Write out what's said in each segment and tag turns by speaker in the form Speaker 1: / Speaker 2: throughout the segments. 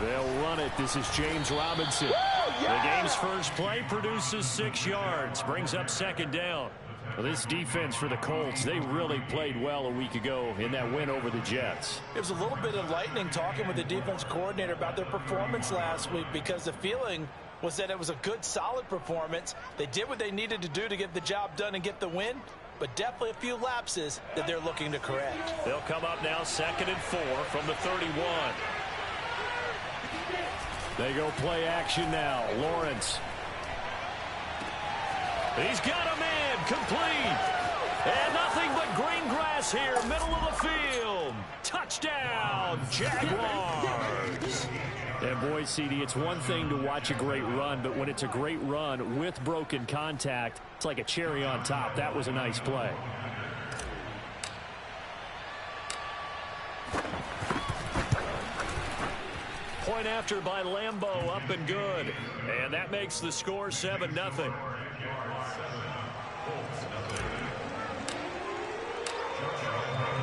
Speaker 1: They'll run it. This is James Robinson. The game's first play produces 6 yards. Brings up second down. Well, this defense for the Colts, they really played well a week ago in that win over the Jets.
Speaker 2: It was a little bit of lightning talking with the defense coordinator about their performance last week because the feeling was that it was a good, solid performance. They did what they needed to do to get the job done and get the win, but definitely a few lapses that they're looking to correct.
Speaker 1: They'll come up now 2nd and 4 from the 31. They go play action now. Lawrence. He's got a man complete. And nothing but green grass here, middle of the field. Touchdown, Jaguars. And boy, CD, it's one thing to watch a great run, but when it's a great run with broken contact, it's like a cherry on top. That was a nice play. Point after by Lambeau, up and good. And that makes the score 7-0.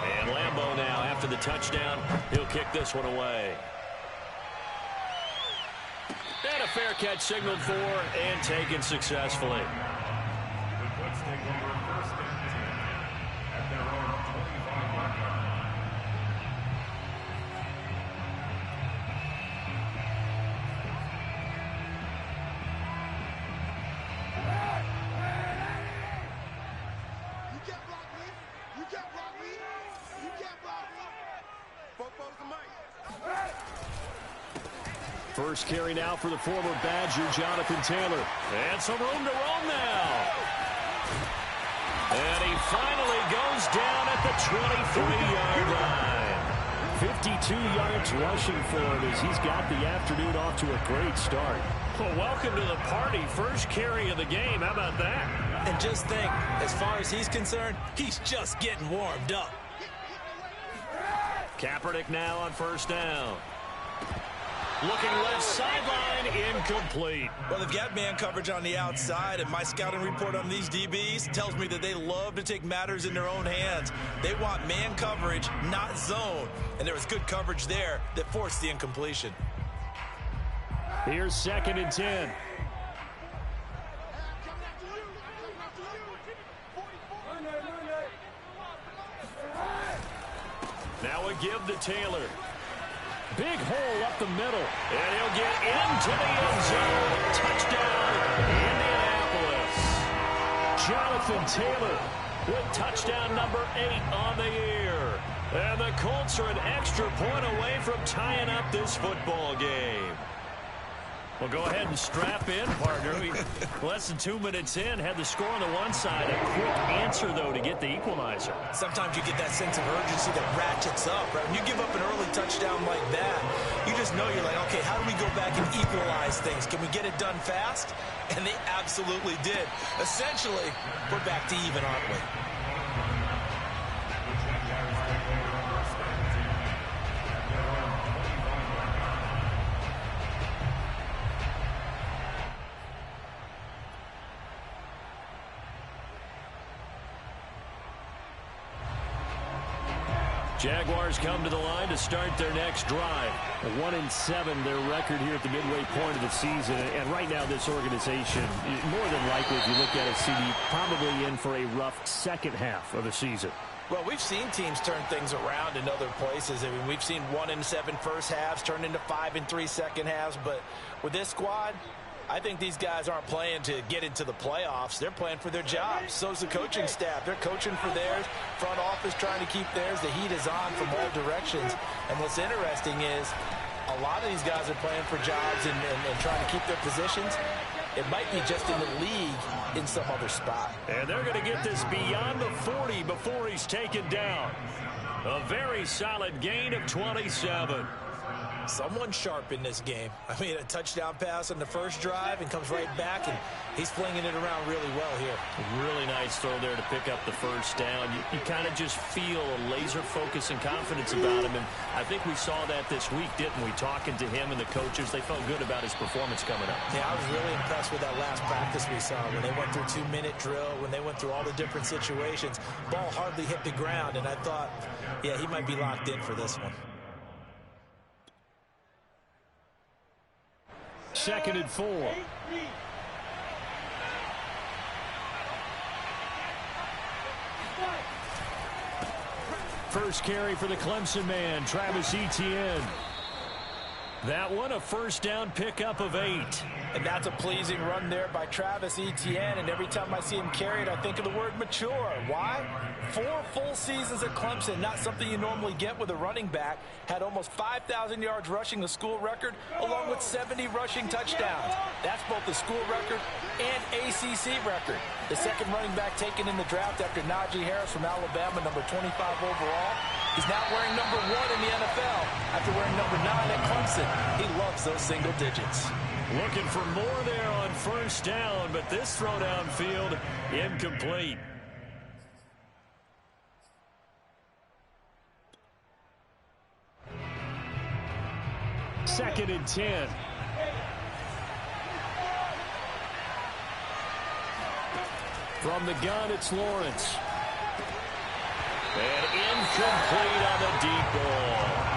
Speaker 1: And Lambeau now, after the touchdown, he'll kick this one away. And a fair catch signaled for and taken successfully. First carry now for the former Badger, Jonathan Taylor. And some room to roam now. And he finally goes down at the 23-yard line. 52 yards rushing for him as he's got the afternoon off to a great start. Well, welcome to the party. First carry of the game. How about that?
Speaker 2: And just think, as far as he's concerned, he's just getting warmed up.
Speaker 1: Kaepernick now on first down. Looking left sideline, incomplete.
Speaker 2: Well, they've got man coverage on the outside, and my scouting report on these DBs tells me that they love to take matters in their own hands. They want man coverage, not zone. And there was good coverage there that forced the incompletion.
Speaker 1: Here's 2nd and 10. Now a give to Taylor. Big hole up the middle. And he'll get into the end zone. Touchdown, Indianapolis. Jonathan Taylor with touchdown number 8 on the year. And the Colts are an extra point away from tying up this football game. Well, go ahead and strap in, partner. Less than 2 minutes in, had the score on the one side. A quick answer, though, to get the equalizer.
Speaker 2: Sometimes you get that sense of urgency that ratchets up, right? When you give up an early touchdown like that, you just know you're like, okay, how do we go back and equalize things? Can we get it done fast? And they absolutely did. Essentially, we're back to even, aren't we?
Speaker 1: Jaguars come to the line to start their next drive. 1-7 their record here at the midway point of the season. And right now this organization, more than likely if you look at it, CD, probably in for a rough second half of the season.
Speaker 2: Well, we've seen teams turn things around in other places. I mean, we've seen 1-7 first halves turn into 5-3 second halves. But with this squad, I think these guys aren't playing to get into the playoffs. They're playing for their jobs. So's the coaching staff. They're coaching for theirs. Front office trying to keep theirs. The heat is on from all directions. And what's interesting is a lot of these guys are playing for jobs and trying to keep their positions. It might be just in the league in some other spot.
Speaker 1: And they're going to get this beyond the 40 before he's taken down. A very solid gain of 27.
Speaker 2: Someone sharp in this game. I mean, a touchdown pass on the first drive and comes right back, and he's flinging it around really well here.
Speaker 1: Really nice throw there to pick up the first down. You kind of just feel a laser focus and confidence about him, and I think we saw that this week, didn't we? Talking to him and the coaches, they felt good about his performance coming up.
Speaker 2: Yeah, I was really impressed with that last practice we saw when they went through 2-minute drill, when they went through all the different situations. Ball hardly hit the ground, and I thought, yeah, he might be locked in for this one.
Speaker 1: 2nd and 4. First carry for the Clemson man, Travis Etienne. That one, a first down pickup of 8.
Speaker 2: And that's a pleasing run there by Travis Etienne. And every time I see him carry it, I think of the word mature. Why? 4 full seasons at Clemson, not something you normally get with a running back. Had almost 5,000 yards rushing, the school record, along with 70 rushing touchdowns. That's both the school record and ACC record. The second running back taken in the draft after Najee Harris from Alabama, number 25 overall. He's now wearing number 1 in the NFL after wearing number 9 at Clemson. He loves those single digits.
Speaker 1: Looking for more there on first down, but this throw downfield incomplete. Second and 10. From the gun, it's Lawrence. And incomplete on the deep ball.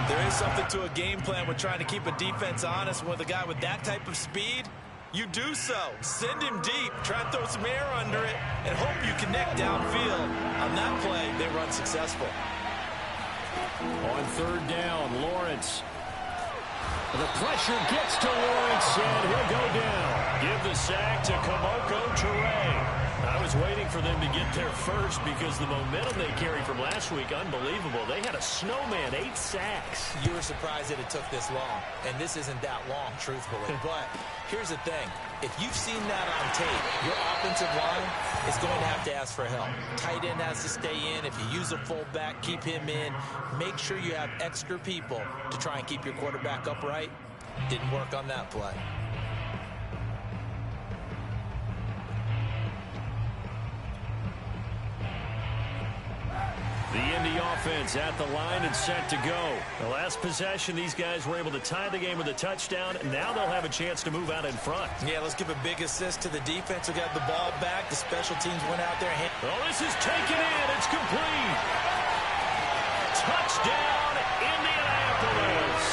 Speaker 2: There is something to a game plan with trying to keep a defense honest. With a guy with that type of speed, you do so. Send him deep, try and throw some air under it, and hope you connect downfield. On that play, they run successful.
Speaker 1: On third down, Lawrence. The pressure gets to Lawrence, and he'll go down. Give the sack to Kamoko Toure. I was waiting for them to get there first because the momentum they carried from last week, unbelievable. They had a snowman, 8 sacks.
Speaker 2: You were surprised that it took this long, and this isn't that long, truthfully. But here's the thing. If you've seen that on tape, your offensive line is going to have to ask for help. Tight end has to stay in. If you use a fullback, keep him in. Make sure you have extra people to try and keep your quarterback upright. Didn't work on that play.
Speaker 1: The Indy offense at the line and set to go. The last possession, these guys were able to tie the game with a touchdown. Now they'll have a chance to move out in front.
Speaker 2: Yeah, let's give a big assist to the defense who got the ball back. The special teams went out there.
Speaker 1: Oh, this is taken in. It's complete. Touchdown, Indianapolis.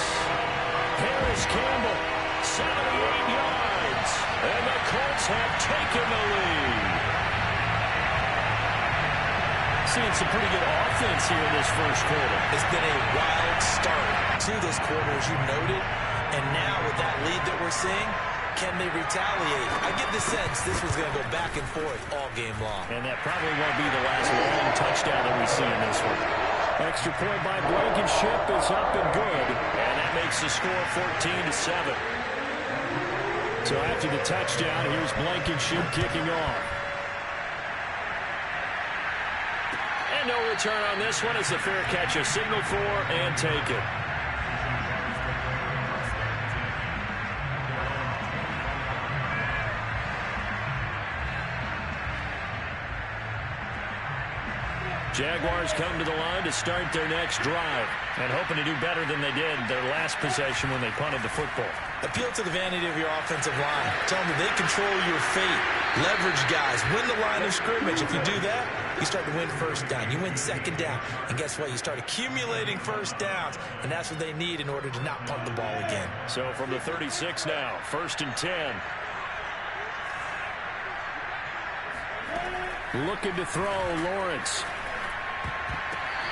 Speaker 1: Harris Campbell, 78 yards. And the Colts have taken the lead. Seeing some pretty good offense here in this first quarter.
Speaker 2: It's been a wild start to this quarter, as you noted. And now with that lead that we're seeing, can they retaliate? I get the sense this was going to go back and forth all game long. And
Speaker 1: that probably won't be the last long touchdown that we see in this one. Extra point by Blankenship is up and good. And that makes the score 14-7. So after the touchdown, here's Blankenship kicking off. No return on this one as the fair catch is signaled for and taken. Jaguars come to the line to start their next drive and hoping to do better than they did their last possession when they punted the football.
Speaker 2: Appeal to the vanity of your offensive line. Tell them that they control your fate. Leverage guys. Win the line of scrimmage. If you do that, you start to win first down. You win second down. And guess what? You start accumulating first downs. And that's what they need in order to not punt the ball again.
Speaker 1: So from the 36 now, 1st and 10. Looking to throw, Lawrence.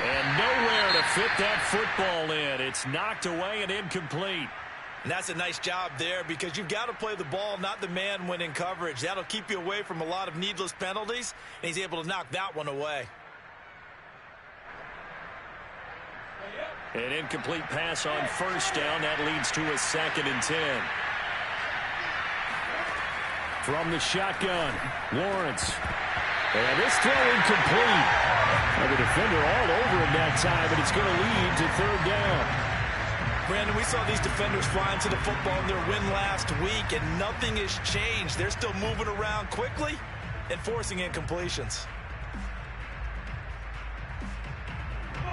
Speaker 1: And nowhere to fit that football in. It's knocked away and incomplete.
Speaker 2: And that's a nice job there because you've got to play the ball, not the man when in coverage. That'll keep you away from a lot of needless penalties, and he's able to knock that one away.
Speaker 1: An incomplete pass on first down. That leads to a 2nd and 10. From the shotgun, Lawrence. And this throw incomplete. And the defender all over him that time, but it's going to lead to 3rd down.
Speaker 2: Brandon, we saw these defenders flying to the football in their win last week, and nothing has changed. They're still moving around quickly and forcing incompletions.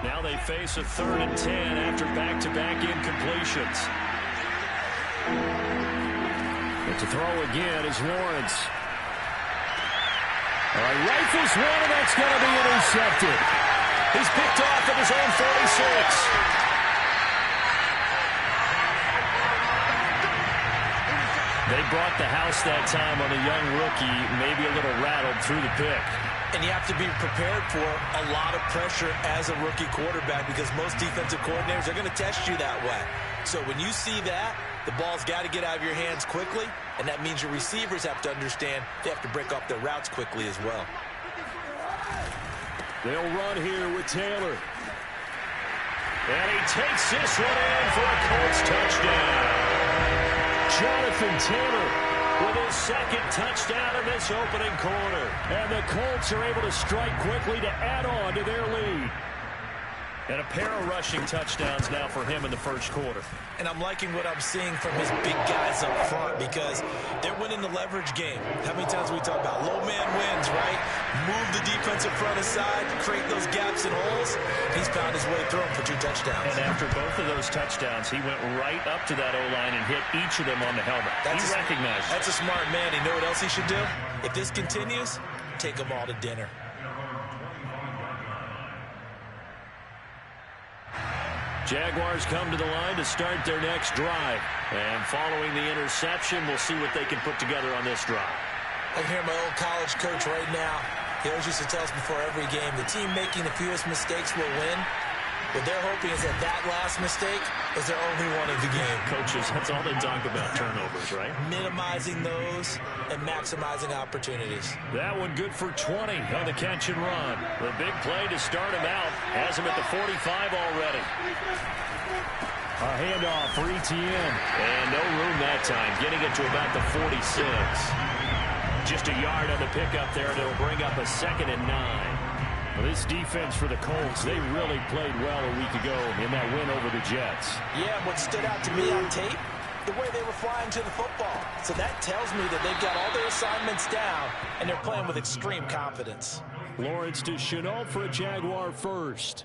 Speaker 1: Now they face a 3rd and 10 after back-to-back incompletions. But to throw again is Lawrence. All right, rifles one, and that's going to be intercepted. He's picked off at his own 46. They brought the house that time on a young rookie, maybe a little rattled through the pick.
Speaker 2: And you have to be prepared for a lot of pressure as a rookie quarterback because most defensive coordinators are going to test you that way. So when you see that, the ball's got to get out of your hands quickly, and that means your receivers have to understand they have to break off their routes quickly as well.
Speaker 1: They'll run here with Taylor. And he takes this one in for a Colts touchdown. Jonathan Taylor with his second touchdown in this opening quarter. And the Colts are able to strike quickly to add on to their lead. And a pair of rushing touchdowns now for him in the first quarter.
Speaker 2: And I'm liking what I'm seeing from his big guys up front because they're winning the leverage game. How many times we talk about low man wins, right? Move the defensive front aside, create those gaps and holes. He's found his way through them for 2 touchdowns.
Speaker 1: And after both of those touchdowns, he went right up to that O-line and hit each of them on the helmet. He recognized it.
Speaker 2: That's a smart man. You know what else he should do? If this continues, take them all to dinner.
Speaker 1: Jaguars come to the line to start their next drive. And following the interception, we'll see what they can put together on this drive.
Speaker 2: I hear my old college coach right now. He always used to tell us before every game, the team making the fewest mistakes will win. What they're hoping is that last mistake is their only one of the game.
Speaker 1: Coaches, that's all they talk about, turnovers, right?
Speaker 2: Minimizing those and maximizing opportunities.
Speaker 1: That one good for 20 on the catch and run. The big play to start him out. Has him at the 45 already. A handoff for Etienne. And no room that time. Getting it to about the 46. Just a yard on the pickup there, and it'll bring up a 2nd and 9. Well, this defense for the Colts, they really played well a week ago in that win over the Jets.
Speaker 2: Yeah, what stood out to me on tape, the way they were flying to the football. So that tells me that they've got all their assignments down, and they're playing with extreme confidence.
Speaker 1: Lawrence to Chenault for a Jaguar first.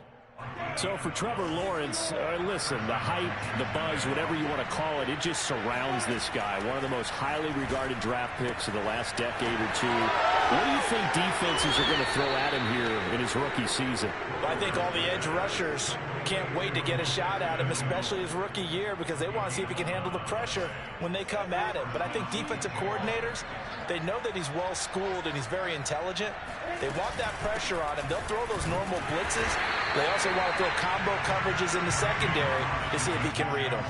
Speaker 1: So for Trevor Lawrence, listen, the hype, the buzz, whatever you want to call it, it just surrounds this guy. One of the most highly regarded draft picks of the last decade or two. What do you think defenses are going to throw at him here in his rookie season?
Speaker 2: Well, I think all the edge rushers can't wait to get a shot at him, especially his rookie year, because they want to see if he can handle the pressure when they come at him. But I think defensive coordinators, they know that he's well-schooled and he's very intelligent. They want that pressure on him. They'll throw those normal blitzes. They also want to throw combo coverages in the secondary to see if he can read them.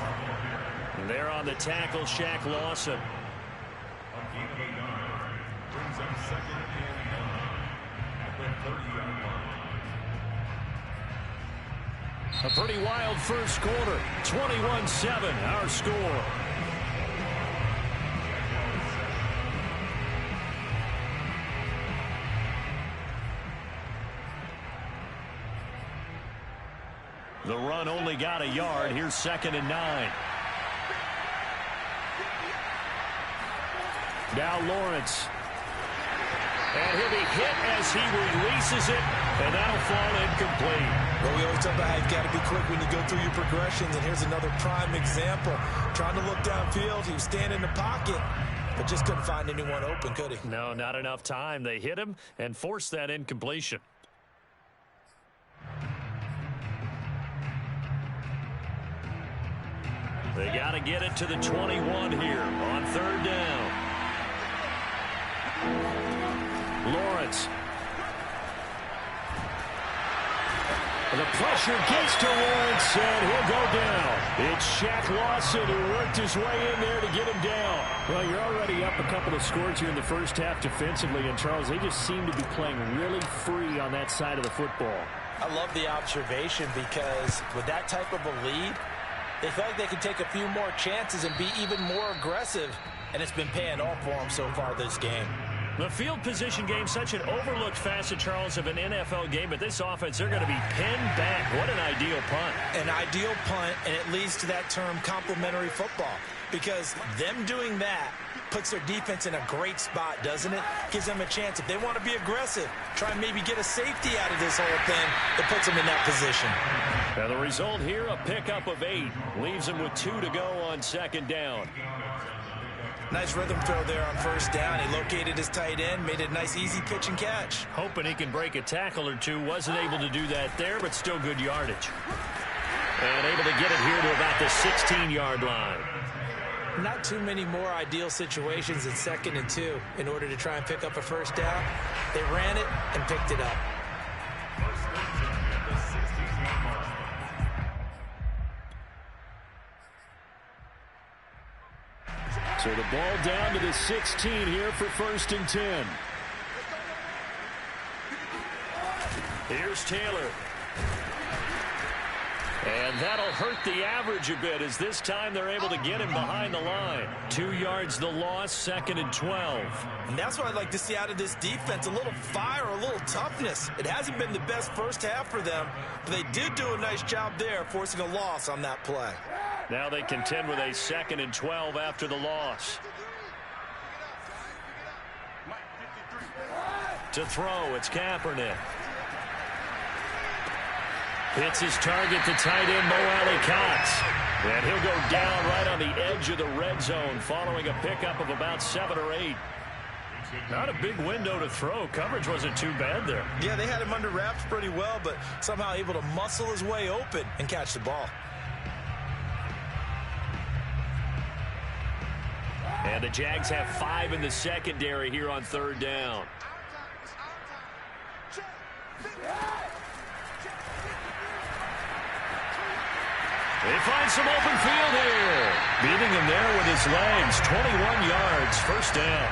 Speaker 1: And there on the tackle, Shaq Lawson. A pretty wild first quarter. 21-7, our score. The run only got a yard. Here's 2nd and 9. Now Lawrence. And he'll be hit as he releases it, and that'll fall incomplete.
Speaker 2: Well, we always talk about how you've got to be quick when you go through your progressions, and here's another prime example. Trying to look downfield, he was standing in the pocket, but just couldn't find anyone open, could he?
Speaker 1: No, not enough time. They hit him and forced that incompletion. They got to get it to the 21 here on 3rd down. Lawrence. And the pressure gets to Lawrence, and he'll go down. It's Shaq Lawson who worked his way in there to get him down. Well, you're already up a couple of scores here in the first half defensively, and Charles, they just seem to be playing really free on that side of the football.
Speaker 2: I love the observation because with that type of a lead, they feel like they can take a few more chances and be even more aggressive, and it's been paying off for them so far this game.
Speaker 1: The field position game, such an overlooked facet, Charles, of an NFL game, but this offense, they're going to be pinned back. What an ideal punt.
Speaker 2: An ideal punt, and it leads to that term complementary football, because them doing that puts their defense in a great spot, doesn't it? Gives them a chance. If they want to be aggressive, try and maybe get a safety out of this whole thing, it puts them in that position.
Speaker 1: Now the result here, a pickup of 8. Leaves them with 2 to go on 2nd down.
Speaker 2: Nice rhythm throw there on 1st down. He located his tight end, made it a nice, easy pitch and catch.
Speaker 1: Hoping he can break a tackle or two. Wasn't able to do that there, but still good yardage. And able to get it here to about the 16-yard line.
Speaker 2: Not too many more ideal situations than 2nd and 2 in order to try and pick up a first down. They ran it and picked it up.
Speaker 1: So the ball down to the 16 here for 1st and 10. Here's Taylor. And that'll hurt the average a bit as this time they're able to get him behind the line. 2 yards the loss, 2nd and 12.
Speaker 2: And that's what I'd like to see out of this defense, a little fire, a little toughness. It hasn't been the best first half for them, but they did do a nice job there, forcing a loss on that play.
Speaker 1: Now they contend with a 2nd and 12 after the loss. To throw, it's Kaepernick. Hits his target, the tight end, Mo Alley-Cox. And he'll go down right on the edge of the red zone following a pickup of about 7 or 8. Not a big window to throw. Coverage wasn't too bad there.
Speaker 2: Yeah, they had him under wraps pretty well, but somehow able to muscle his way open and catch the ball.
Speaker 1: And the Jags have 5 in the secondary here on 3rd down. They find some open field here. Beating him there with his legs. 21 yards, 1st down.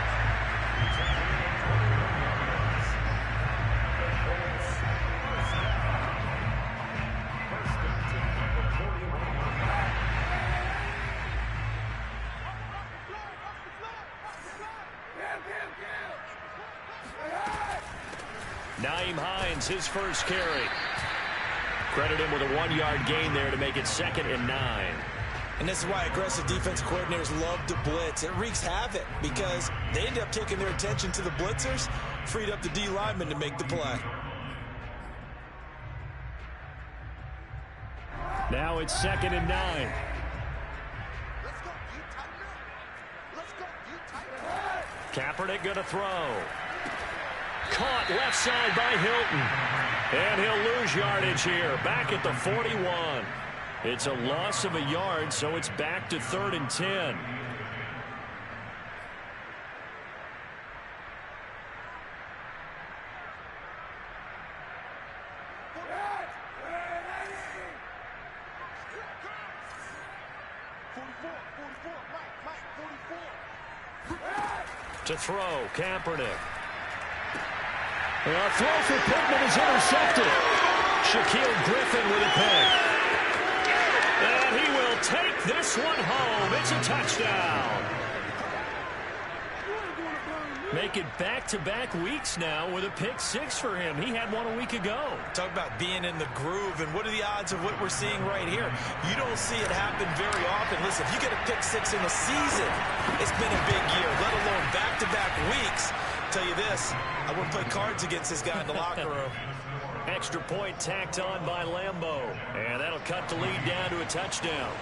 Speaker 1: Nyheim Hines, his first carry. Credit him with a 1-yard gain there to make it 2nd and 9.
Speaker 2: And this is why aggressive defense coordinators love to blitz. It wreaks havoc because they end up taking their attention to the blitzers, freed up the D lineman to make the play.
Speaker 1: Now it's 2nd and 9. Kaepernick going to throw. Caught left side by Hilton. And he'll lose yardage here. Back at the 41. It's a loss of a yard, so it's back to 3rd and 10. To throw, Kaepernick. A throw for Pittman is intercepted. Shaquille Griffin with a pick. And he will take this one home. It's a touchdown. Make it back-to-back weeks now with a pick 6 for him. He had one a week ago.
Speaker 2: Talk about being in the groove, and what are the odds of what we're seeing right here? You don't see it happen very often. Listen, if you get a pick 6 in a season, it's been a big year, let alone back-to-back weeks. I'll tell you this, I wouldn't play cards against this guy in the locker room.
Speaker 1: Extra point tacked on by Lambeau. And that'll cut the lead down to a touchdown.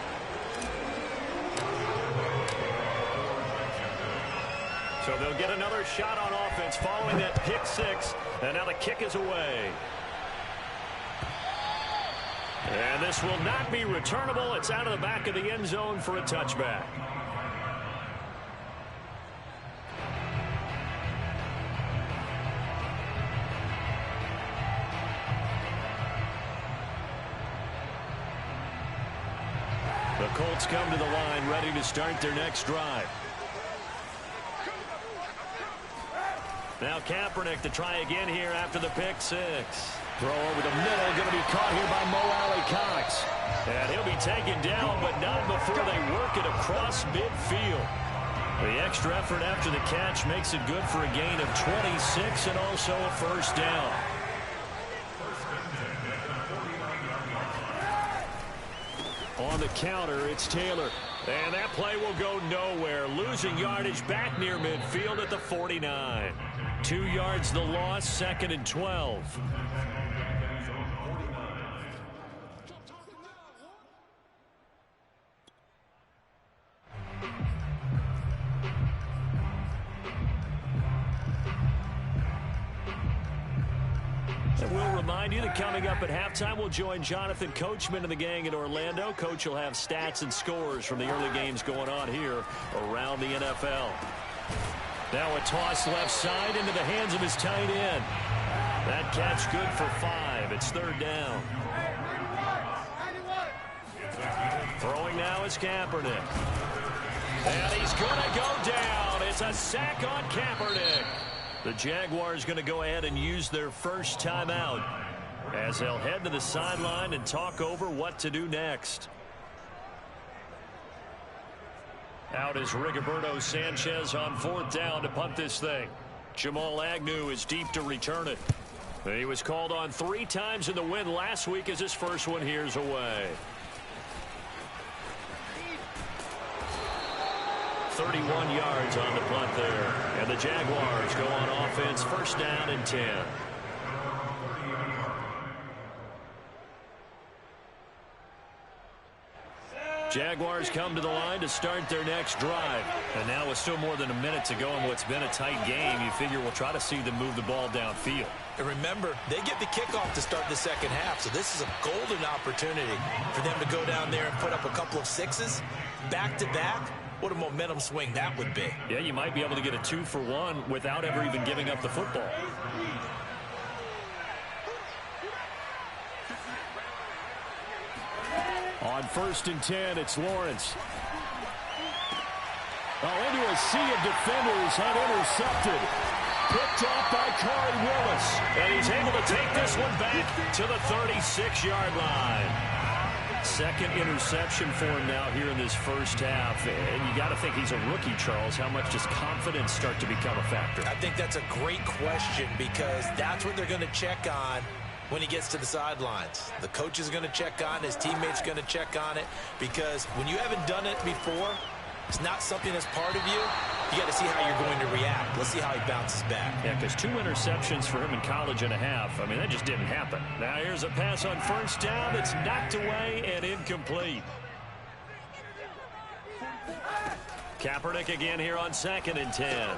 Speaker 1: So they'll get another shot on offense following that pick 6. And now the kick is away. And this will not be returnable. It's out of the back of the end zone for a touchback. The Colts come to the line ready to start their next drive. Now Kaepernick to try again here after the pick 6. Throw over the middle, going to be caught here by Mo Alley-Cox. And he'll be taken down, but not before they work it across midfield. The extra effort after the catch makes it good for a gain of 26 and also a first down. On the counter, it's Taylor. And that play will go nowhere. Losing yardage back near midfield at the 49. 2 yards the loss, 2nd and 12. And we'll remind remind you that coming up at halftime, we'll join Jonathan Coachman and the gang in Orlando. Coach will have stats and scores from the early games going on here around the NFL. Now a toss left side into the hands of his tight end. That catch good for 5. It's third down. Throwing now is Kaepernick. And he's going to go down. It's a sack on Kaepernick. The Jaguars going to go ahead and use their first timeout as they'll head to the sideline and talk over what to do next. Out is Rigoberto Sanchez on fourth down to punt this thing. Jamal Agnew is deep to return it. He was called on 3 times in the win last week as his first one here's away. 31 yards on the punt there. And the Jaguars go on offense, first down and 10. Jaguars come to the line to start their next drive. And now with still more than a minute to go in what's been a tight game, you figure we'll try to see them move the ball downfield.
Speaker 2: And remember, they get the kickoff to start the second half, so this is a golden opportunity for them to go down there and put up a couple of 6s back-to-back. What a momentum swing that would be.
Speaker 1: Yeah, you might be able to get a 2-for-1 without ever even giving up the football. On first and 10, it's Lawrence. Into a sea of defenders and intercepted. Picked off by Corey Willis. And he's able to take this one back to the 36-yard line. Second interception for him now here in this first half. And you got to think he's a rookie, Charles. How much does confidence start to become a factor?
Speaker 2: I think that's a great question because that's what they're going to check on when he gets to the sidelines. The coach is going to check on, his teammates going to check on it, because when you haven't done it before, it's not something that's part of you. You got to see how you're going to react. Let's see how he bounces back.
Speaker 1: Yeah, because 2 interceptions for him in college and a half. I mean, that just didn't happen. Now here's a pass on first down. It's knocked away and incomplete. Kaepernick again here on second and 10.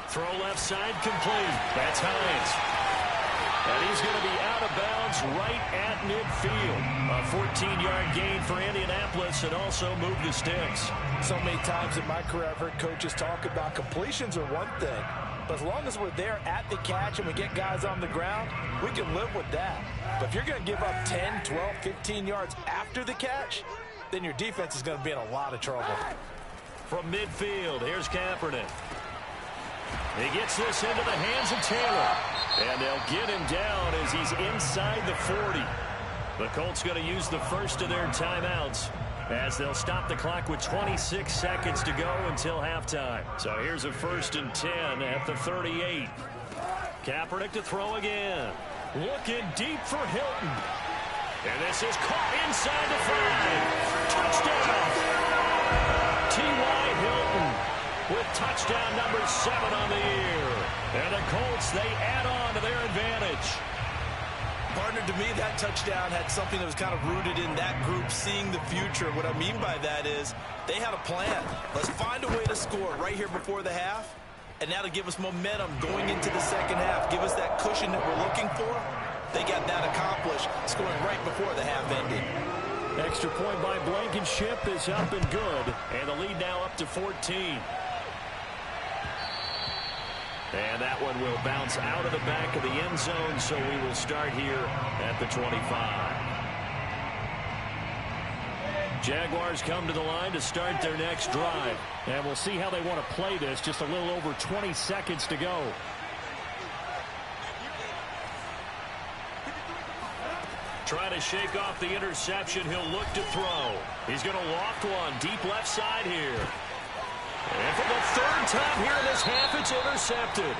Speaker 1: Throw left side complete. That's Hines. And he's going to be out of bounds right at midfield. A 14-yard gain for Indianapolis and also move the sticks.
Speaker 3: So many times in my career I've heard coaches talk about completions are one thing. But as long as we're there at the catch and we get guys on the ground, we can live with that. But if you're going to give up 10, 12, 15 yards after the catch, then your defense is going to be in a lot of trouble.
Speaker 1: From midfield, here's Kaepernick. He gets this into the hands of Taylor. And they'll get him down as he's inside the 40. The Colts going to use the first of their timeouts as they'll stop the clock with 26 seconds to go until halftime. So here's a first and 10 at the 38. Kaepernick to throw again. Looking deep for Hilton. And this is caught inside the 5. Touchdown. T.Y. Hilton with touchdown number 7 on the year. And the Colts, they add on to their advantage.
Speaker 2: Partner, to me, that touchdown had something that was kind of rooted in that group seeing the future. What I mean by that is they had a plan. Let's find a way to score right here before the half, and that'll give us momentum going into the second half, give us that cushion that we're looking for. They got that accomplished, scoring right before the half ended.
Speaker 1: Extra point by Blankenship is up and good, and the lead now up to 14. And that one will bounce out of the back of the end zone, so we will start here at the 25. Jaguars come to the line to start their next drive. And we'll see how they want to play this. Just a little over 20 seconds to go. Trying to shake off the interception. He'll look to throw. He's going to loft one deep left side here. And for the third time here in this half, it's intercepted.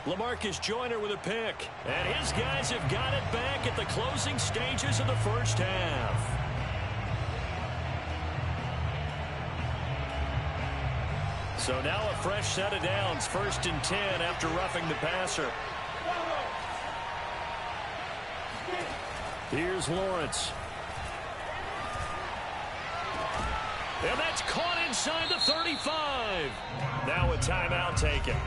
Speaker 1: LaMarcus Joyner with a pick. And his guys have got it back at the closing stages of the first half. So now a fresh set of downs. First and 10 after roughing the passer. Here's Lawrence. And that's caught inside the 35. Now a timeout taken.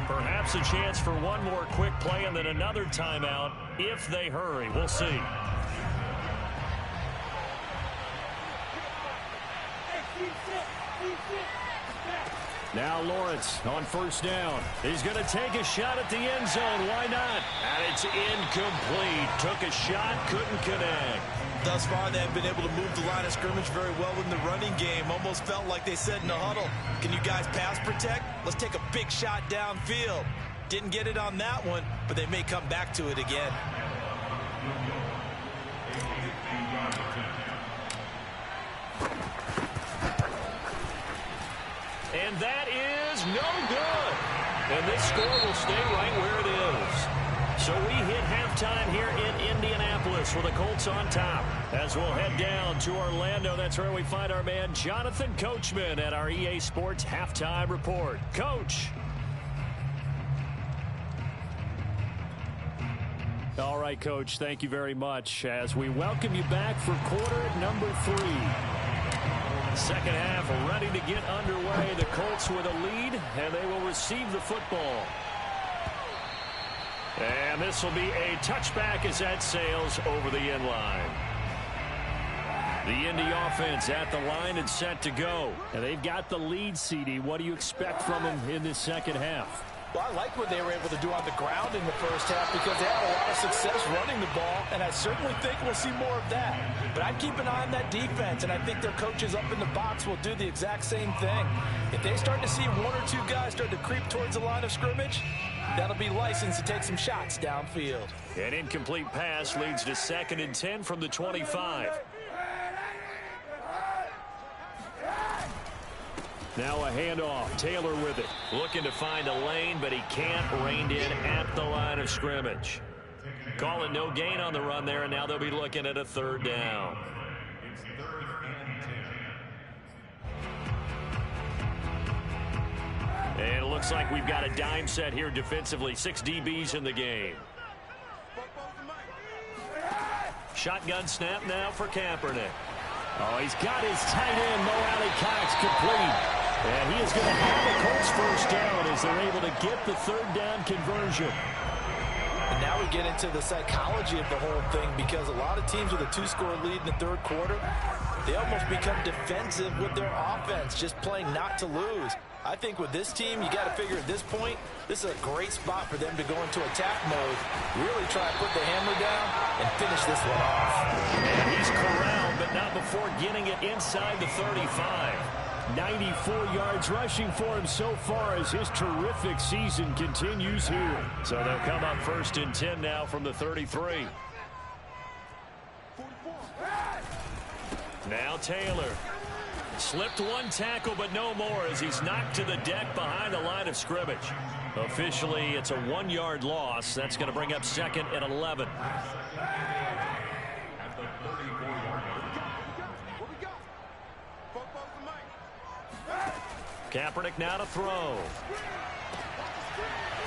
Speaker 1: Perhaps a chance for one more quick play and then another timeout if they hurry. We'll see. Now Lawrence on first down. He's going to take a shot at the end zone. Why not? And it's incomplete. Took a shot, couldn't connect.
Speaker 2: Thus far, they've been able to move the line of scrimmage very well in the running game. Almost felt like they said in the huddle, can you guys pass protect? Let's take a big shot downfield. Didn't get it on that one, but they may come back to it again.
Speaker 1: And that is no good. And this score will stay right where it is. So we hit halftime here in Indianapolis with the Colts on top. As we'll head down to Orlando, that's where we find our man Jonathan Coachman at our EA Sports Halftime Report. Coach. All right, Coach, thank you very much as we welcome you back for quarter number 3. Second half ready to get underway. The Colts with a lead, and they will receive the football. And this will be a touchback as that sails over the end line. The Indy offense at the line and set to go. And they've got the lead, CD. What do you expect from them in this second half?
Speaker 3: Well, I like what they were able to do on the ground in the first half because they had a lot of success running the ball, and I certainly think we'll see more of that. But I'd keep an eye on that defense, and I think their coaches up in the box will do the exact same thing. If they start to see one or two guys start to creep towards the line of scrimmage, that'll be licensed to take some shots downfield.
Speaker 1: An incomplete pass leads to 2nd and 10 from the 25. Now a handoff. Taylor with it. Looking to find a lane, but he can't. Reined in at the line of scrimmage. Call it no gain on the run there, and now they'll be looking at a 3rd down. And it looks like we've got a dime set here defensively. 6 DBs in the game. Shotgun snap now for Kaepernick. Oh, he's got his tight end, Mo Alley Cox, complete. And he is going to have the Colts first down as they're able to get the 3rd down conversion.
Speaker 3: And now we get into the psychology of the whole thing because a lot of teams with a 2-score lead in the 3rd quarter, they almost become defensive with their offense, just playing not to lose. I think with this team, you got to figure at this point, this is a great spot for them to go into attack mode, really try to put the hammer down and finish this one off.
Speaker 1: And he's corralled, but not before getting it inside the 35. 94 yards rushing for him so far as his terrific season continues here. So they'll come up 1st and 10 now from the 33. Now Taylor. Slipped one tackle, but no more as he's knocked to the deck behind the line of scrimmage. Officially, it's a 1-yard loss. That's going to bring up 2nd and 11. Kaepernick now to throw.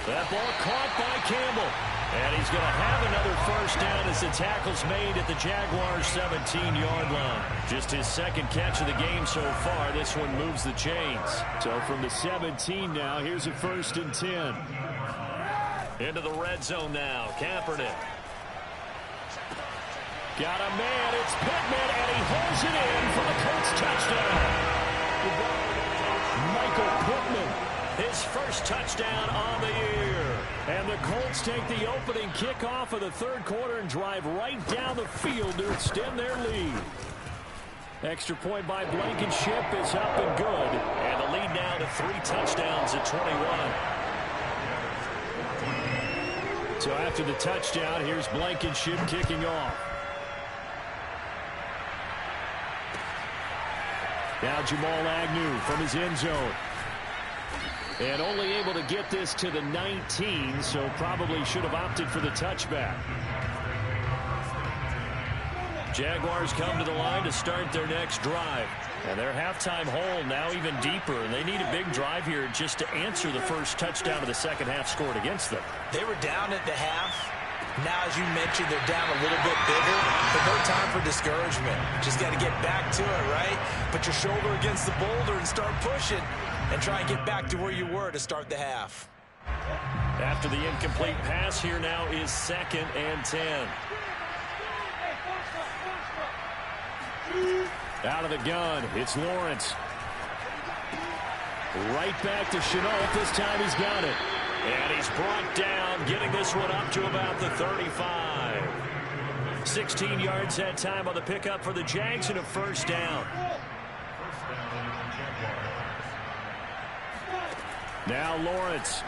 Speaker 1: That ball caught by Campbell. And he's going to have another 1st down as the tackle's made at the Jaguars' 17-yard line. Just his 2nd catch of the game so far. This one moves the chains. So from the 17 now, here's a 1st and 10. Into the red zone now. Kaepernick. Got a man. It's Pittman, and he holds it in for the Colts touchdown. Michael Pittman, his first touchdown on the year. And the Colts take the opening kickoff of the 3rd quarter and drive right down the field to extend their lead. Extra point by Blankenship is up and good. And the lead now to 3 touchdowns at 21. So after the touchdown, here's Blankenship kicking off. Now Jamal Agnew from his end zone. And only able to get this to the 19, so probably should have opted for the touchback. Jaguars come to the line to start their next drive. And their halftime hole now even deeper. And they need a big drive here just to answer the first touchdown of the second half scored against them.
Speaker 2: They were down at the half. Now, as you mentioned, they're down a little bit bigger, but no time for discouragement. Just got to get back to it, right? Put your shoulder against the boulder and start pushing and try and get back to where you were to start the half.
Speaker 1: After the incomplete pass, here now is 2nd and 10. Out of the gun, it's Lawrence. Right back to Chenault. This time he's got it. And he's brought down, getting this one up to about the 35. 16 yards that time on the pickup for the Jags and a first down. Now Lawrence.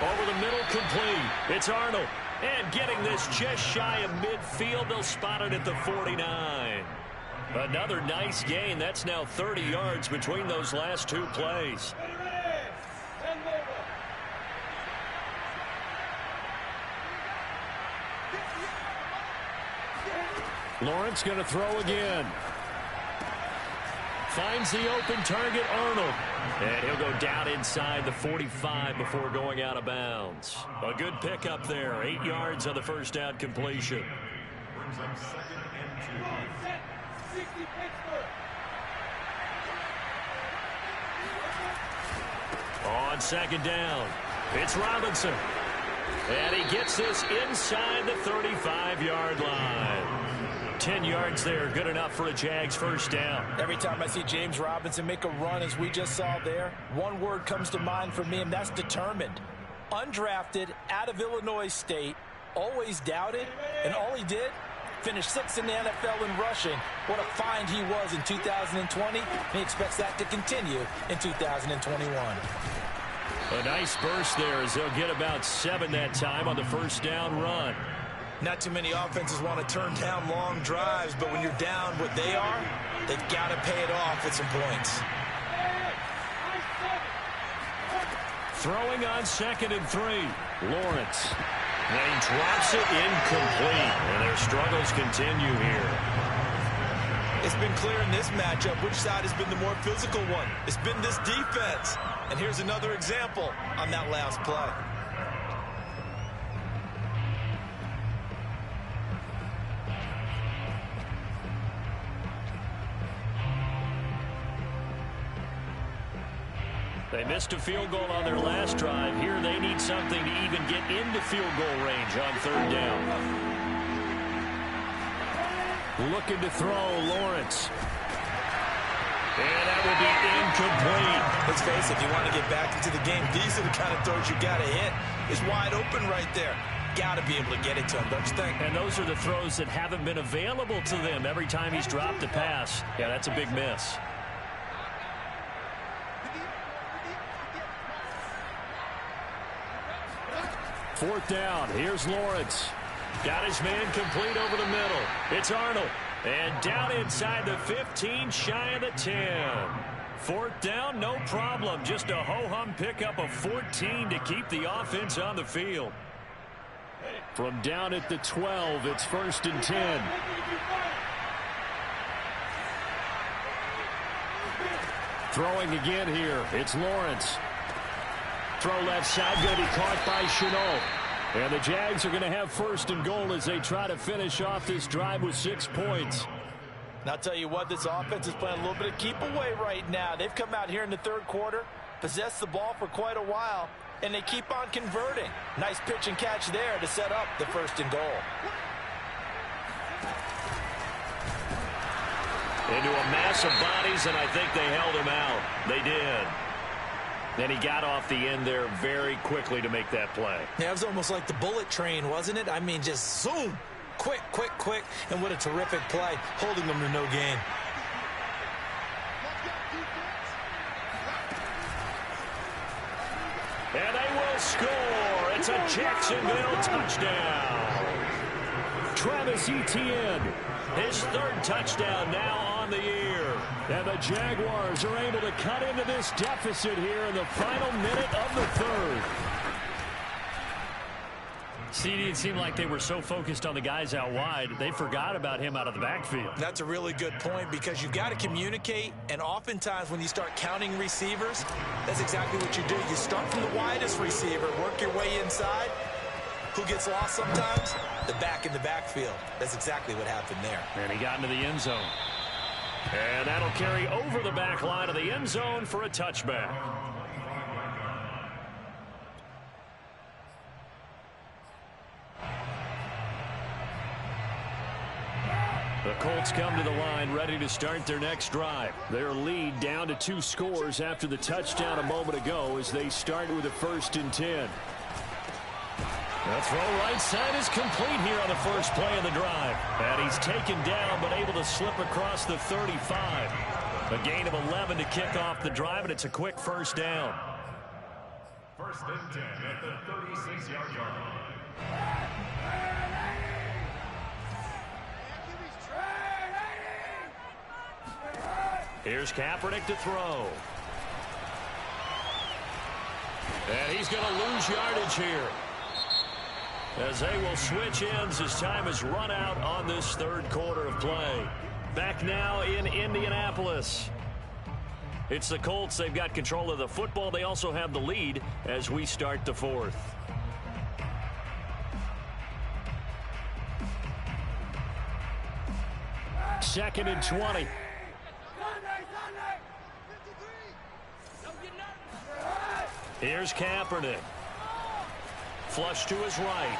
Speaker 1: Over the middle, complete. It's Arnold. And getting this just shy of midfield. They'll spot it at the 49. Another nice gain. That's now 30 yards between those last two plays. Lawrence going to throw again. Finds the open target, Arnold. And he'll go down inside the 45 before going out of bounds. A good pickup there. 8 yards on the first down completion. Brings up 2nd and 2. On 2nd down, it's Robinson. And he gets this inside the 35-yard line. 10 yards there, good enough for a Jags first down.
Speaker 2: Every time I see James Robinson make a run, as we just saw there, one word comes to mind for me, and that's determined. Undrafted, out of Illinois State, always doubted, and all he did, finished 6th in the NFL in rushing. What a find he was in 2020. He expects that to continue in 2021.
Speaker 1: A nice burst there as they'll get about 7 that time on the first down run.
Speaker 3: Not too many offenses want to turn down long drives, but when you're down what they are, they've got to pay it off with some points.
Speaker 1: Throwing on 2nd and 3. Lawrence. And he drops it incomplete. And their struggles continue here.
Speaker 3: It's been clear in this matchup which side has been the more physical one. It's been this defense. And here's another example on that last play.
Speaker 1: They missed a field goal on their last drive. Here they need something to even get into field goal range on 3rd down. Looking to throw, Lawrence. And that will be incomplete.
Speaker 3: Let's face it, if you want to get back into the game, these are the kind of throws you got to hit. It's wide open right there. Got to be able to get it to him, don't you think?
Speaker 1: And those are the throws that haven't been available to them every time he's dropped a pass. Yeah, that's a big miss. Fourth down. Here's Lawrence. Got his man complete over the middle. It's Arnold. And down inside the 15, shy of the 10. Fourth down, no problem. Just a ho-hum pickup of 14 to keep the offense on the field. From down at the 12, it's 1st and 10. Throwing again here. It's Lawrence. Throw left side, going to be caught by Chenault. And the Jags are going to have 1st and goal as they try to finish off this drive with 6 points.
Speaker 2: And I'll tell you what, this offense is playing a little bit of keep away right now. They've come out here in the 3rd quarter, possessed the ball for quite a while, and they keep on converting. Nice pitch and catch there to set up the 1st and goal.
Speaker 1: Into a mass of bodies, and I think they held him out. They did. Then he got off the end there very quickly to make that play.
Speaker 2: Yeah, it was almost like the bullet train, wasn't it? I mean, just zoom. Quick, quick, quick. And what a terrific play, holding them to no gain.
Speaker 1: And they will score. It's a Jacksonville touchdown. Travis Etienne, his 3rd touchdown now on the year. And the Jaguars are able to cut into this deficit here in the final minute of the 3rd. CD, it seemed like they were so focused on the guys out wide, they forgot about him out of the backfield.
Speaker 3: That's a really good point because you got to communicate, and oftentimes when you start counting receivers, that's exactly what you do. You start from the widest receiver, work your way inside. Who gets lost sometimes? The back in the backfield. That's exactly what happened there.
Speaker 1: And he got into the end zone. And that'll carry over the back line of the end zone for a touchback. The Colts come to the line ready to start their next drive. Their lead down to 2 scores after the touchdown a moment ago as they start with a 1st and 10. The throw right side is complete here on the first play of the drive. And he's taken down but able to slip across the 35. A gain of 11 to kick off the drive, and it's a quick 1st down.
Speaker 4: 1st and 10 at the 36-yard line.
Speaker 1: Here's Kaepernick to throw. And he's going to lose yardage here, as they will switch ends as time has run out on this 3rd quarter of play. Back now in Indianapolis. It's the Colts. They've got control of the football. They also have the lead as we start the 4th. Second and 20. Here's Kaepernick. Flush to his right.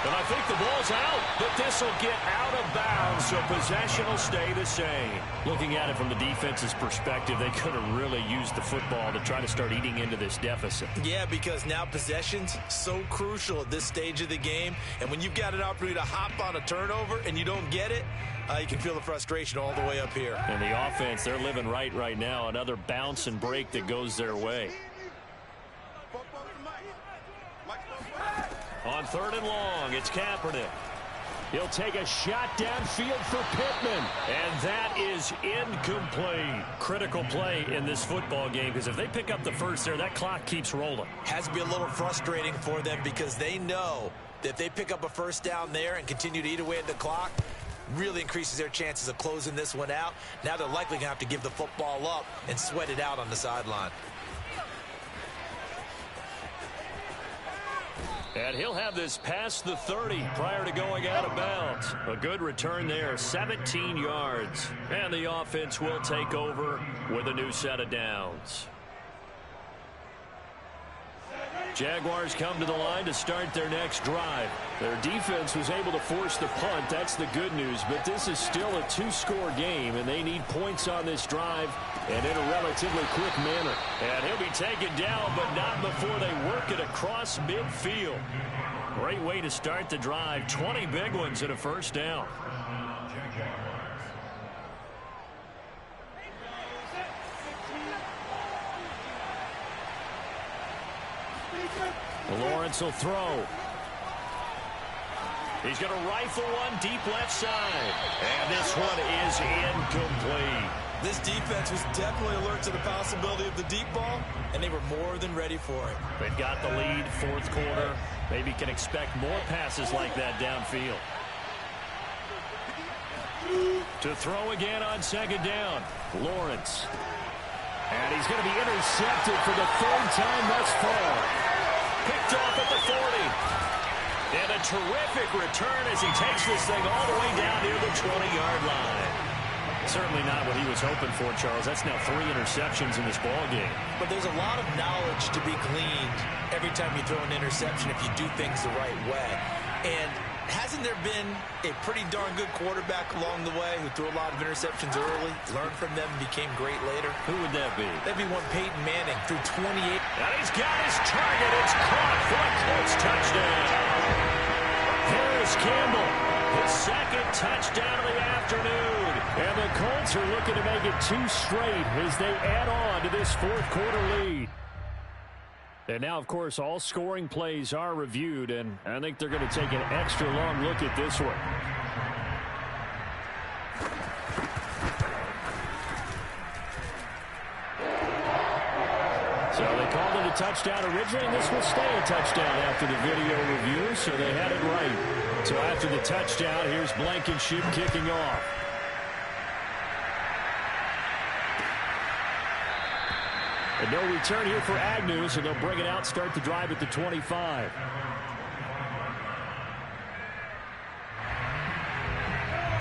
Speaker 1: And I think the ball's out, but this will get out of bounds, so possession will stay the same. Looking at it from the defense's perspective, they could have really used the football to try to start eating into this deficit.
Speaker 2: Yeah, because now possession's so crucial at this stage of the game. And when you've got an opportunity to hop on a turnover and you don't get it, you can feel the frustration all the way up here.
Speaker 1: And the offense, they're living right now. Another bounce and break that goes their way. On 3rd and long, it's Kaepernick. He'll take a shot downfield for Pittman. And that is incomplete. Critical play in this football game, because if they pick up the first there, that clock keeps rolling.
Speaker 2: Has to be a little frustrating for them, because they know that if they pick up a 1st down there and continue to eat away at the clock, really increases their chances of closing this one out. Now they're likely going to have to give the football up and sweat it out on the sideline.
Speaker 1: And he'll have this past the 30 prior to going out of bounds. A good return there, 17 yards. And the offense will take over with a new set of downs. Jaguars come to the line to start their next drive. Their defense was able to force the punt. That's the good news. But this is still a 2-score game, and they need points on this drive and in a relatively quick manner. And he'll be taken down, but not before they work it across midfield. Great way to start the drive. 20 big ones and a 1st down. Lawrence will throw. He's going to rifle one deep left side. And this one is incomplete.
Speaker 2: This defense was definitely alert to the possibility of the deep ball, and they were more than ready for it.
Speaker 1: They've got the lead, 4th quarter. Maybe can expect more passes like that downfield. To throw again on 2nd down. Lawrence. And he's going to be intercepted for the 3rd time thus far. Picked off at the 40. And a terrific return as he takes this thing all the way down near the 20-yard line. Certainly not what he was hoping for, Charles. That's now 3 interceptions in this ball game.
Speaker 2: But there's a lot of knowledge to be gleaned every time you throw an interception if you do things the right way. And hasn't there been a pretty darn good quarterback along the way who threw a lot of interceptions early, learned from them, and became great later?
Speaker 1: Who would that be?
Speaker 2: That'd be one Peyton Manning, threw 28.
Speaker 1: And he's got his target. It's caught for a Colts touchdown. Here's Campbell, his 2nd touchdown of the afternoon. And the Colts are looking to make it 2 straight as they add on to this 4th quarter lead. And now, of course, all scoring plays are reviewed, and I think they're going to take an extra long look at this one. So they called it a touchdown originally, and this will stay a touchdown after the video review, so they had it right. So after the touchdown, here's Blankenship kicking off. And no return here for Agnew, so they'll bring it out, start the drive at the 25.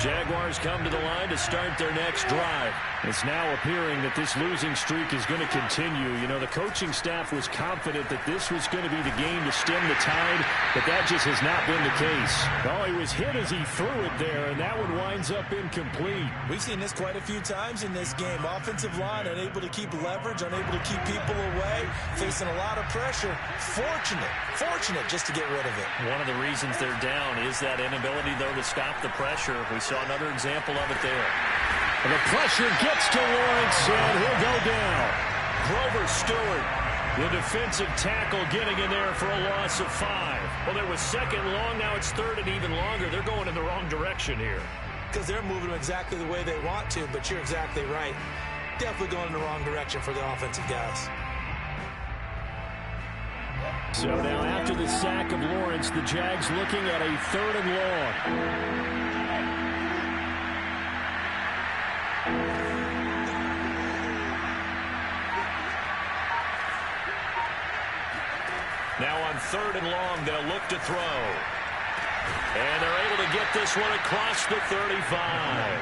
Speaker 1: Jaguars come to the line to start their next drive. It's now appearing that this losing streak is going to continue. You know, the coaching staff was confident that this was going to be the game to stem the tide, but that just has not been the case. Oh, he was hit as he threw it there, and that one winds up incomplete.
Speaker 3: We've seen this quite a few times in this game. Offensive line unable to keep leverage, unable to keep people away, facing a lot of pressure. Fortunate just to get rid of it.
Speaker 1: One of the reasons they're down is that inability, though, to stop the pressure. We saw another example of it there. And the pressure gets to Lawrence, and he'll go down. Grover Stewart, the defensive tackle, getting in there for a loss of 5. Well, there was second long. Now it's third and even longer. They're going in the wrong direction here.
Speaker 3: Because they're moving exactly the way they want to, but you're exactly right. Definitely going in the wrong direction for the offensive guys.
Speaker 1: So now after the sack of Lawrence, the Jags looking at a third and long. Now on third and long, they'll look to throw. And they're able to get this one across the 35.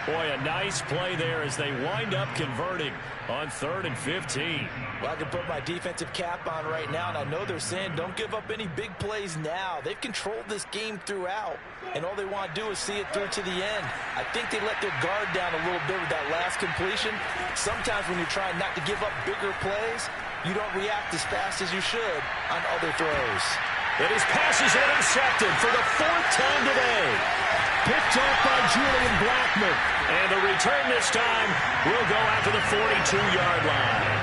Speaker 1: Boy, a nice play there as they wind up converting on 3rd and 15.
Speaker 2: Well, I can put my defensive cap on right now, and I know they're saying don't give up any big plays now. They've controlled this game throughout, and all they want to do is see it through to the end. I think they let their guard down a little bit with that last completion. Sometimes when you're trying not to give up bigger plays, you don't react as fast as you should on other throws.
Speaker 1: And his pass is intercepted for the 4th time today. Picked up by Julian Blackmon. And the return this time will go out to the 42-yard line.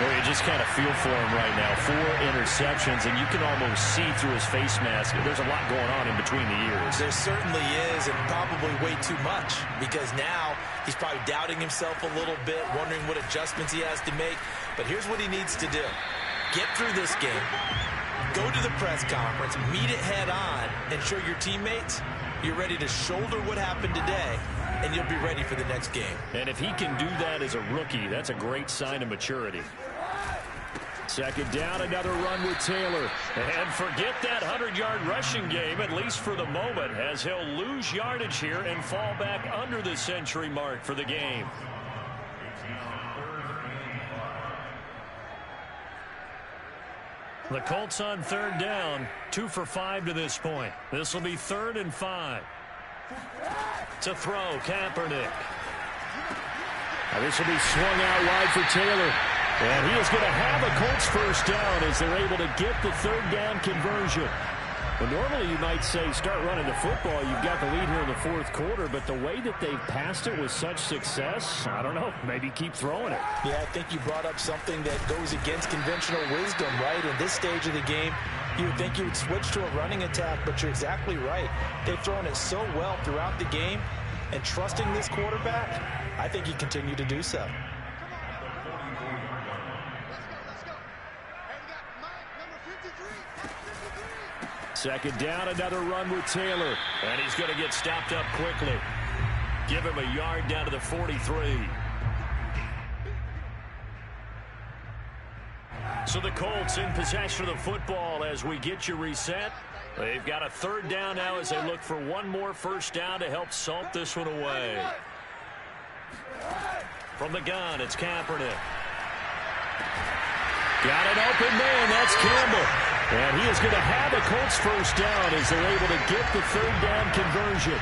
Speaker 1: Well, you just kind of feel for him right now. 4 interceptions, and you can almost see through his face mask. There's a lot going on in between the ears.
Speaker 2: There certainly is, and probably way too much, because now he's probably doubting himself a little bit, wondering what adjustments he has to make. But here's what he needs to do. Get through this game, go to the press conference, meet it head on, and show your teammates you're ready to shoulder what happened today, and you'll be ready for the next game.
Speaker 1: And if he can do that as a rookie, that's a great sign of maturity. Second down, another run with Taylor. And forget that 100-yard rushing game, at least for the moment, as he'll lose yardage here and fall back under the century mark for the game. The Colts on 3rd down, 2 for 5 to this point. This will be 3rd and 5. To throw, Kaepernick. Now this will be swung out wide for Taylor. And he is going to have a Colts first down as they're able to get the 3rd down conversion. Well, normally you might say start running the football. You've got the lead here in the 4th quarter, but the way that they've passed it with such success, I don't know, maybe keep throwing it.
Speaker 3: Yeah, I think you brought up something that goes against conventional wisdom, right? In this stage of the game, you would think you would switch to a running attack, but you're exactly right. They've thrown it so well throughout the game, and trusting this quarterback, I think you continue to do so.
Speaker 1: Second down, another run with Taylor. And he's going to get stopped up quickly. Give him a yard down to the 43. So the Colts in possession of the football as we get you reset. They've got a 3rd down now as they look for one more first down to help salt this one away. From the gun, it's Kaepernick. Got an open man, that's Campbell. And he is going to have a Colts first down as they're able to get the 3rd down conversion.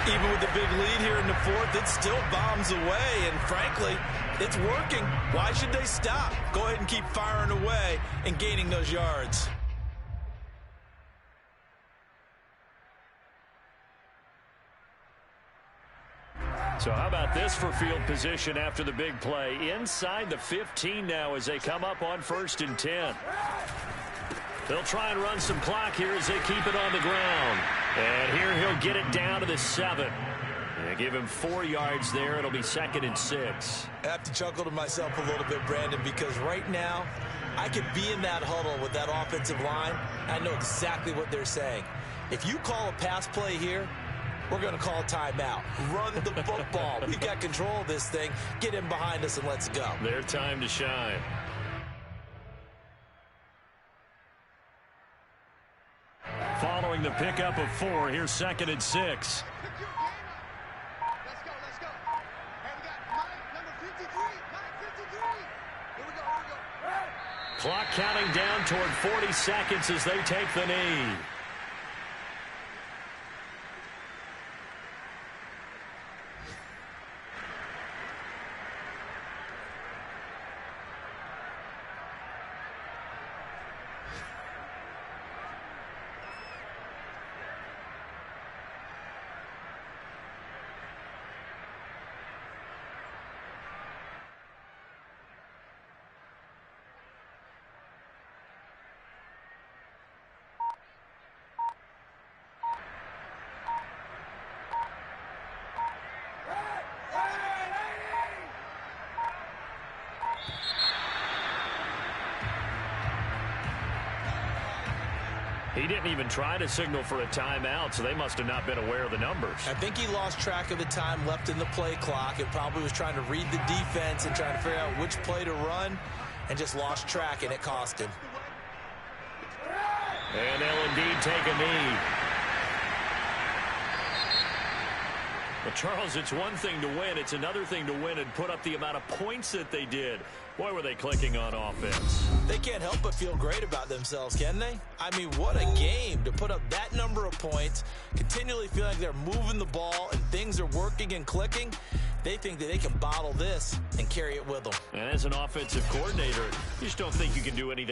Speaker 3: Even with the big lead here in the 4th, it still bombs away, and frankly, it's working. Why should they stop? Go ahead and keep firing away and gaining those yards.
Speaker 1: So how about this for field position after the big play? Inside the 15 now as they come up on 1st and 10. They'll try and run some clock here as they keep it on the ground. And here he'll get it down to the 7. They give him 4 yards there. It'll be 2nd and 6.
Speaker 3: I have to chuckle to myself a little bit, Brandon, because right now I could be in that huddle with that offensive line. I know exactly what they're saying. If you call a pass play here, we're going to call a timeout. Run the football. We got control of this thing. Get in behind us and let's go.
Speaker 1: Their time to shine. Following the pickup of 4, here's 2nd and 6. Clock counting down toward 40 seconds as they take the knee. He didn't even try to signal for a timeout, so they must have not been aware of the numbers.
Speaker 2: I think he lost track of the time left in the play clock. It probably was trying to read the defense and trying to figure out which play to run, and just lost track, and it cost him.
Speaker 1: And they'll indeed take a knee. But, Charles, it's one thing to win. It's another thing to win and put up the amount of points that they did. Boy, were they clicking on offense.
Speaker 2: They can't help but feel great about themselves, can they? I mean, what a game to put up that number of points, continually feel like they're moving the ball and things are working and clicking. They think that they can bottle this and carry it with them.
Speaker 1: And as an offensive coordinator, you just don't think you can do anything